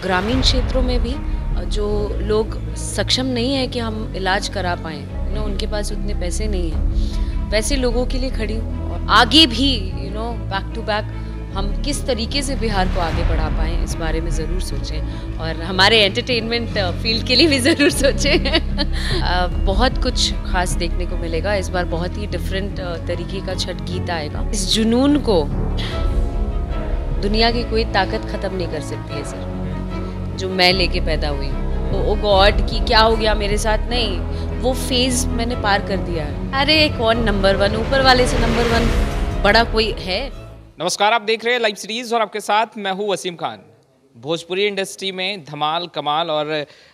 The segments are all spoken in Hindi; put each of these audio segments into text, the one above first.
ग्रामीण क्षेत्रों में भी जो लोग सक्षम नहीं है कि हम इलाज करा पाएँ, उनके पास उतने पैसे नहीं हैं, वैसे लोगों के लिए खड़ी हूँ। और आगे भी बैक टू बैक हम किस तरीके से बिहार को आगे बढ़ा पाएँ, इस बारे में ज़रूर सोचें और हमारे एंटरटेनमेंट फील्ड के लिए भी ज़रूर सोचें। बहुत कुछ ख़ास देखने को मिलेगा इस बार, बहुत ही डिफरेंट तरीके का छठ गीत आएगा। इस जुनून को दुनिया की कोई ताकत ख़त्म नहीं कर सकती है सर, जो मैं लेके पैदा हुई हूँ। ओ गॉड कि क्या हो गया मेरे साथ, नहीं, वो फेज़ मैंने पार कर दिया है। अरे कौन नंबर वन, ऊपर वाले से नंबर वन बड़ा कोई है? नमस्कार, आप देख रहे हैं लाइव सीरीज और आपके साथ मैं हूं वसीम खान। भोजपुरी इंडस्ट्री में धमाल कमाल और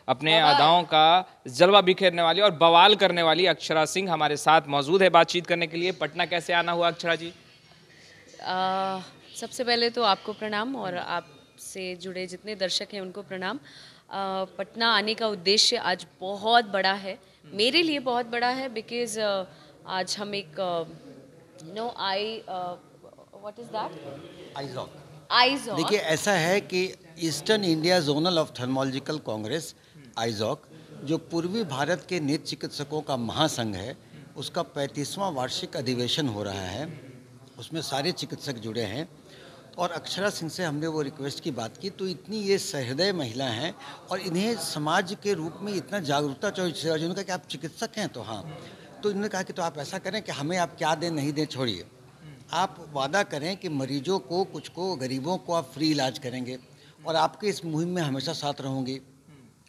अपने अदाओं का जलवा बिखेरने वाली और बवाल करने वाली अक्षरा सिंह हमारे साथ मौजूद है बातचीत करने के लिए। पटना कैसे आना हुआ अक्षरा जी? सबसे पहले तो आपको प्रणाम और आपसे जुड़े जितने दर्शक हैं उनको प्रणाम। पटना आने का उद्देश्य आज बहुत बड़ा है, मेरे लिए बहुत बड़ा है, बिकॉज़ आज हम एक व्हाट इज़ दैट? आइजॉक। आइज़ॉक। देखिए, ऐसा है कि ईस्टर्न इंडिया जोनल ऑफ्थल्मोलॉजिकल कांग्रेस आइजॉक, जो पूर्वी भारत के नेत्र चिकित्सकों का महासंघ है, उसका 35वां वार्षिक अधिवेशन हो रहा है। उसमें सारे चिकित्सक जुड़े हैं और अक्षरा सिंह से हमने वो रिक्वेस्ट की बात की, तो इतनी ये सहृदय महिला हैं और इन्हें समाज के रूप में इतना जागरूकता चाहिए। उन्होंने कहा कि आप चिकित्सक हैं, तो हाँ, तो इन्होंने कहा कि तो आप ऐसा करें कि हमें आप क्या दें नहीं दें छोड़िए, आप वादा करें कि मरीजों को, कुछ को, गरीबों को आप फ्री इलाज करेंगे और आपके इस मुहिम में हमेशा साथ रहूँगी।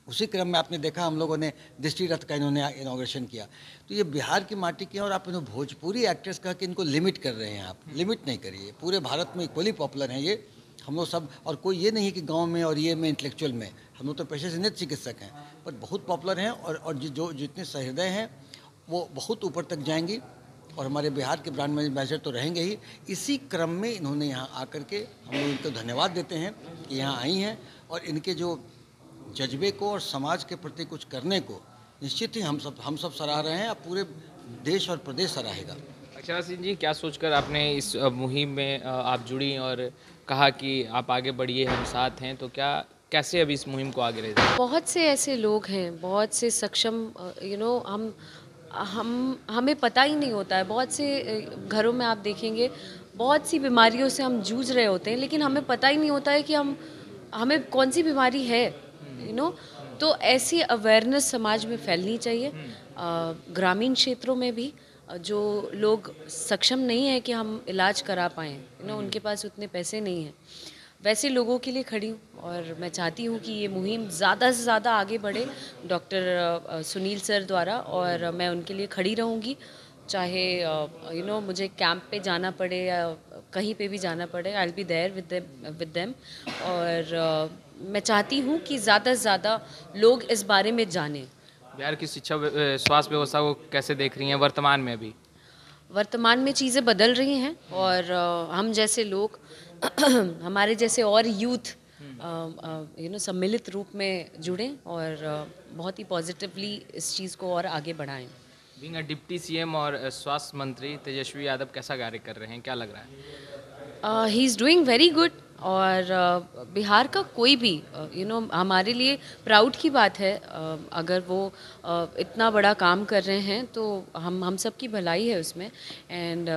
उसी क्रम में आपने देखा हम लोगों ने दृष्टि रथ का इन्होंने इनॉग्रेशन किया। तो ये बिहार की माटी की है और आप इन्हों भोजपुरी एक्ट्रेस कहा कि इनको लिमिट कर रहे हैं। आप लिमिट नहीं करिए, पूरे भारत में इक्वली पॉपुलर हैं ये हम लोग सब। और कोई ये नहीं है कि गांव में और ये में इंटेलेक्चुअल में, हम लोग तो पेशे से नेत्र चिकित्सक हैं, पर बहुत पॉपुलर हैं और जो जितने सहृदय हैं वो बहुत ऊपर तक जाएंगी और हमारे बिहार के ब्रांड एम्बेसडर तो रहेंगे ही। इसी क्रम में इन्होंने यहाँ आकर के, हम लोग इनको धन्यवाद देते हैं कि यहाँ आई हैं और इनके जो जज्बे को और समाज के प्रति कुछ करने को निश्चित ही हम सब सराह रहे हैं। अब पूरे देश और प्रदेश सराहेगा। अक्षरा सिंह जी, क्या सोचकर आपने इस मुहिम में आप जुड़ी और कहा कि आप आगे बढ़िए, हम साथ हैं, तो क्या कैसे अभी इस मुहिम को आगे ले जाए? बहुत से ऐसे लोग हैं, बहुत से सक्षम, हमें पता ही नहीं होता है। बहुत से घरों में आप देखेंगे, बहुत सी बीमारियों से हम जूझ रहे होते हैं, लेकिन हमें पता ही नहीं होता है कि हमें कौन सी बीमारी है, तो ऐसी अवेयरनेस समाज में फैलनी चाहिए। ग्रामीण क्षेत्रों में भी जो लोग सक्षम नहीं है कि हम इलाज करा पाएँ, उनके पास उतने पैसे नहीं हैं, वैसे लोगों के लिए खड़ी हूँ और मैं चाहती हूँ कि ये मुहिम ज़्यादा से ज़्यादा आगे बढ़े डॉक्टर सुनील सर द्वारा, और मैं उनके लिए खड़ी रहूँगी, चाहे मुझे कैंप पे जाना पड़े या कहीं पे भी जाना पड़े। I will be there with them. और मैं चाहती हूँ कि ज़्यादा से ज़्यादा लोग इस बारे में जानें। बिहार की शिक्षा स्वास्थ्य व्यवस्था को कैसे देख रही हैं वर्तमान में? अभी वर्तमान में चीज़ें बदल रही हैं और हम जैसे लोग हमारे जैसे और यूथ सम्मिलित रूप में जुड़ें और बहुत ही पॉजिटिवली इस चीज़ को और आगे बढ़ाएं। बीइंग अ डिप्टी सीएम और स्वास्थ्य मंत्री तेजस्वी यादव कैसा कार्य कर रहे हैं, क्या लग रहा है? He is doing very good और बिहार का कोई भी हमारे लिए प्राउड की बात है। अगर वो इतना बड़ा काम कर रहे हैं तो हम सब की भलाई है उसमें, एंड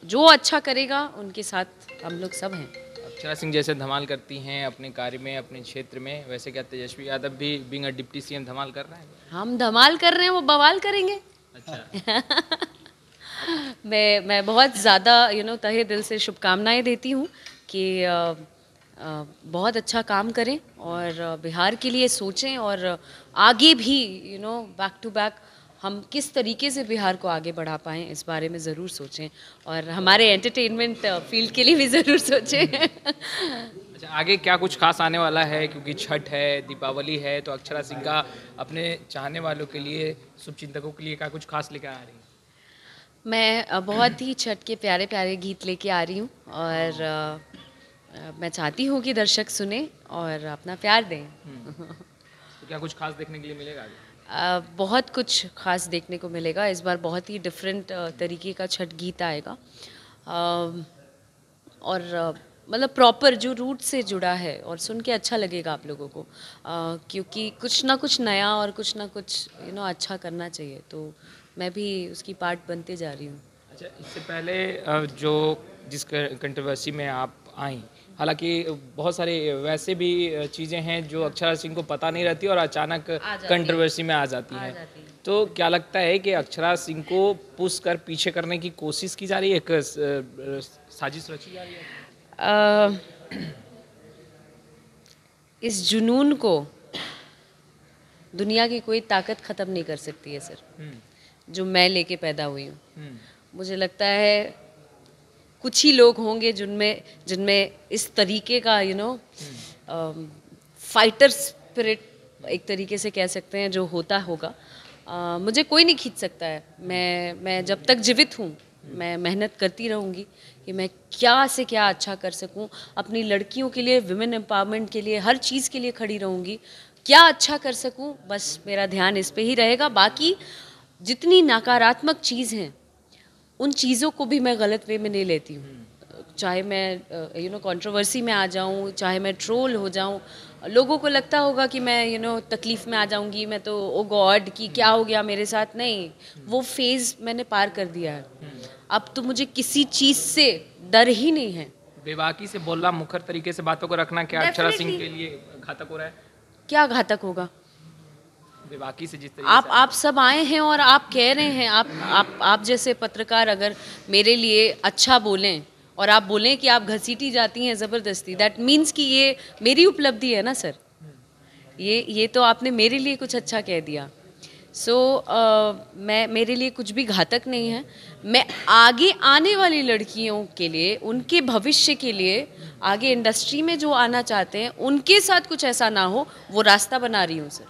जो अच्छा करेगा उनके साथ हम लोग सब हैं। अक्षरा सिंह जैसे धमाल करती हैं अपने कार्य में, अपने क्षेत्र में, वैसे क्या तेजस्वी यादव भी बीइंग अ डिप्टी सीएम धमाल कर रहे हैं? हम धमाल कर रहे हैं, वो बवाल करेंगे। अच्छा। मैं बहुत ज़्यादा तहे दिल से शुभकामनाएं देती हूँ कि बहुत अच्छा काम करें और बिहार के लिए सोचें और आगे भी बैक टू बैक हम किस तरीके से बिहार को आगे बढ़ा पाएँ, इस बारे में ज़रूर सोचें और हमारे एंटरटेनमेंट फील्ड के लिए भी ज़रूर सोचें। अच्छा, आगे क्या कुछ खास आने वाला है? क्योंकि छठ है, दीपावली है, तो अक्षरा सिंह का अपने चाहने वालों के लिए, शुभचिंतकों के लिए क्या कुछ खास लेकर आ रही है? मैं बहुत ही छठ के प्यारे प्यारे गीत लेके आ रही हूँ और मैं चाहती हूँ कि दर्शक सुने और अपना प्यार दें। तो क्या कुछ खास देखने के लिए मिलेगा आगे? बहुत कुछ खास देखने को मिलेगा इस बार, बहुत ही डिफरेंट तरीके का छठ गीत आएगा और मतलब प्रॉपर जो रूट से जुड़ा है, और सुन के अच्छा लगेगा आप लोगों को, क्योंकि कुछ ना कुछ नया और कुछ ना कुछ अच्छा करना चाहिए, तो मैं भी उसकी पार्ट बनते जा रही हूँ। अच्छा, इससे पहले जो जिस कंट्रोवर्सी में आप आई, हालांकि बहुत सारी वैसे भी चीज़ें हैं जो अक्षरा सिंह को पता नहीं रहती और अचानक कंट्रोवर्सी में आ जाती हैं, तो क्या लगता है कि अक्षरा सिंह को पुश कर पीछे करने की कोशिश की जा रही है, एक साजिश रची जा रही है? इस जुनून को दुनिया की कोई ताकत ख़त्म नहीं कर सकती है सर, जो मैं लेके पैदा हुई हूँ। मुझे लगता है कुछ ही लोग होंगे जिनमें इस तरीके का फाइटर स्पिरिट एक तरीके से कह सकते हैं जो होता होगा। मुझे कोई नहीं खींच सकता है। मैं जब तक जीवित हूँ मैं मेहनत करती रहूँगी कि मैं क्या से क्या अच्छा कर सकूँ, अपनी लड़कियों के लिए, विमेन एम्पावरमेंट के लिए, हर चीज़ के लिए खड़ी रहूँगी, क्या अच्छा कर सकूँ, बस मेरा ध्यान इस पे ही रहेगा। बाकी जितनी नकारात्मक चीज़ हैं उन चीज़ों को भी मैं गलत वे में नहीं लेती हूँ, चाहे मैं कंट्रोवर्सी में आ जाऊँ, चाहे मैं ट्रोल हो जाऊँ। लोगों को लगता होगा कि मैं तकलीफ़ में आ जाऊँगी, मैं तो ओ गॉड कि क्या हो गया मेरे साथ, नहीं, वो फेज़ मैंने पार कर दिया है। अब तो मुझे किसी चीज़ से डर ही नहीं है। बेबाकी से बोलना, मुखर तरीके से बातों को रखना क्या अक्षरा सिंह के लिए घातक हो रहा है? क्या घातक होगा? बेबाकी से जिस तरीके आप सब आए हैं और आप कह रहे हैं, आप जैसे पत्रकार अगर मेरे लिए अच्छा बोलें और आप बोलें कि आप घसीटी जाती हैं ज़बरदस्ती, दैट मीन्स कि ये मेरी उपलब्धि है ना सर, ये तो आपने मेरे लिए कुछ अच्छा कह दिया। मेरे लिए कुछ भी घातक नहीं है। मैं आगे आने वाली लड़कियों के लिए, उनके भविष्य के लिए, आगे इंडस्ट्री में जो आना चाहते हैं उनके साथ कुछ ऐसा ना हो, वो रास्ता बना रही हूँ सर,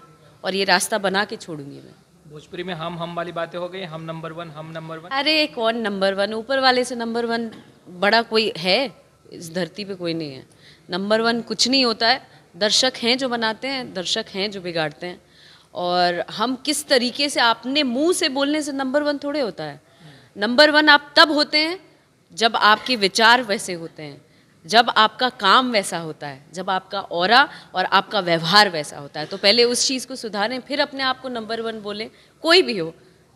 और ये रास्ता बना के छोड़ूंगी मैं। भोजपुरी में हम वाली बातें हो गई, हम नंबर वन। अरे कौन नंबर वन? ऊपर वाले से नंबर वन बड़ा कोई है? इस धरती पे कोई नहीं है। नंबर वन कुछ नहीं होता है। दर्शक हैं जो बनाते हैं, दर्शक हैं जो बिगाड़ते हैं, और हम किस तरीके से अपने मुंह से बोलने से नंबर वन थोड़े होता है। नंबर वन आप तब होते हैं जब आपके विचार वैसे होते हैं, जब आपका काम वैसा होता है, जब आपका ऑरा और आपका व्यवहार वैसा होता है। तो पहले उस चीज़ को सुधारें, फिर अपने आप को नंबर वन बोलें, कोई भी हो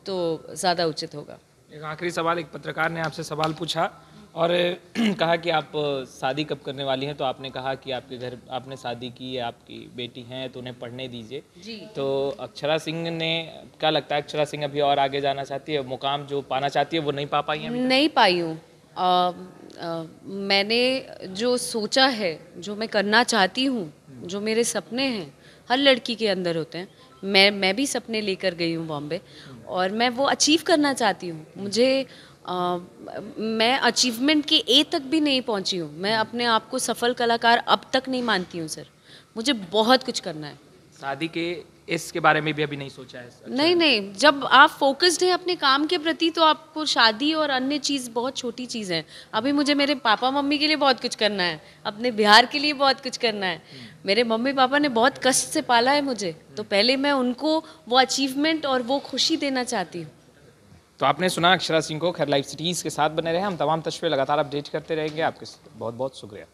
तो ज़्यादा उचित होगा। एक आखिरी सवाल, एक पत्रकार ने आपसे सवाल पूछा और कहा कि आप शादी कब करने वाली हैं, तो आपने कहा कि आपके घर आपने शादी की है, आपकी बेटी हैं तो उन्हें पढ़ने दीजिए जी। तो अक्षरा सिंह ने, क्या लगता है अक्षरा सिंह अभी और आगे जाना चाहती है, मुकाम जो पाना चाहती है वो नहीं पा पाई है? नहीं पाई हूँ। मैंने जो सोचा है, जो मैं करना चाहती हूँ, जो मेरे सपने हैं, हर लड़की के अंदर होते हैं। मैं भी सपने लेकर गई हूँ बॉम्बे, और मैं वो अचीव करना चाहती हूँ। मैं अचीवमेंट के ए तक भी नहीं पहुँची हूँ। मैं अपने आप को सफल कलाकार अब तक नहीं मानती हूँ सर। मुझे बहुत कुछ करना है। शादी के इसके बारे में भी अभी नहीं सोचा है? नहीं, जब आप फोकस्ड हैं अपने काम के प्रति तो आपको शादी और अन्य चीज़ बहुत छोटी चीज़ है। अभी मुझे मेरे पापा मम्मी के लिए बहुत कुछ करना है, अपने बिहार के लिए बहुत कुछ करना है। मेरे मम्मी पापा ने बहुत कष्ट से पाला है मुझे, तो पहले मैं उनको वो अचीवमेंट और वो खुशी देना चाहती हूँ। तो आपने सुना अक्षरा सिंह को। खैर, लाइव सिटीज़ के साथ बने रहे, हम तमाम तस्वीरें लगातार अपडेट करते रहेंगे। आपके बहुत बहुत शुक्रिया।